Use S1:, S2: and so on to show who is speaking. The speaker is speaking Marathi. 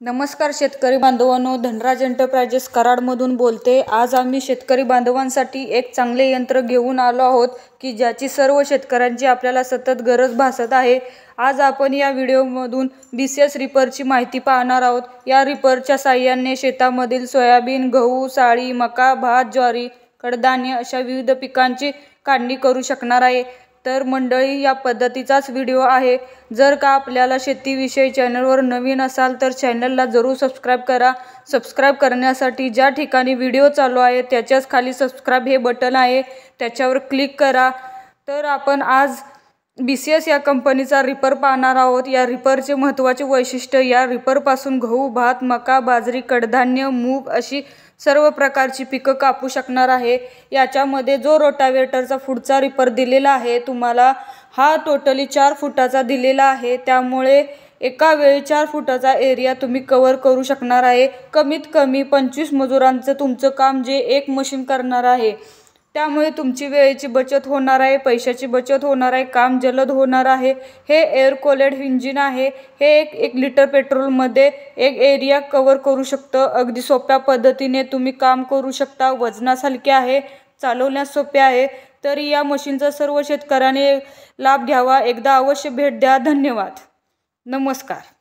S1: नमस्कार शेतकरी बांधवांनो, धनराज एंटरप्राइजेस कराडमधून बोलते। आज आम्ही शेतकरी बांधवांसाठी एक चांगले यंत्र घेऊन आलो आहोत की ज्याची सर्व शेतकऱ्यांची आपल्याला सतत गरज भासत आहे। आज आपण या व्हिडिओमधून BCS रिपरची माहिती पाहणार आहोत। या रिपरच्या साहाय्याने शेतामधील सोयाबीन, गहू, साळी, मका, भात, ज्वारी, कडधान्य अशा विविध पिकांची काढणी करू शकणार आहे। तर मंडळी, या पद्धतीचाच व्हिडिओ आहे। जर का आपल्याला शेतीविषयी चॅनलवर नवीन असाल तर चॅनलला जरूर सबस्क्राइब करा। सबस्क्राइब करण्यासाठी ज्या ठिकाणी व्हिडिओ चालू आहे त्याच्याच खाली सबस्क्राइब हे बटन आहे, त्याच्यावर क्लिक करा। तर आपण आज BCS या कंपनीचा रिपर पाहणार आहोत। या रिपरचे महत्त्वाचे वैशिष्ट्य, या रिपरपासून गहू, भात, मका, बाजरी, कडधान्य, मूग अशी सर्व प्रकारची पिकं कापू शकणार आहे। याच्यामध्ये जो रोटावेटरचा पुढचा रिपर दिलेला आहे तुम्हाला, हा टोटली 4 फुटाचा दिलेला आहे। त्यामुळे एका वेळी 4 फुटाचा एरिया तुम्ही कव्हर करू शकणार आहे। कमीत कमी 25 मजुरांचं तुमचं काम जे एक मशीन करणार आहे। त्यामुळे तुमची वेळेची बचत होणार आहे, पैशाची बचत होणार आहे, काम जलद होणार आहे। हे एअर कूल्ड इंजिन आहे। हे 1 लिटर पेट्रोलमध्ये एक एरिया कव्हर करू शकतं। अगदी सोप्या पद्धतीने तुम्ही काम करू शकता। वजनास हलके आहे, चालवण्यास सोपे आहे। तरी या मशीनचा सर्व शेतकऱ्यांनी लाभ घ्यावा। एकदा अवश्य भेट द्या। धन्यवाद। नमस्कार।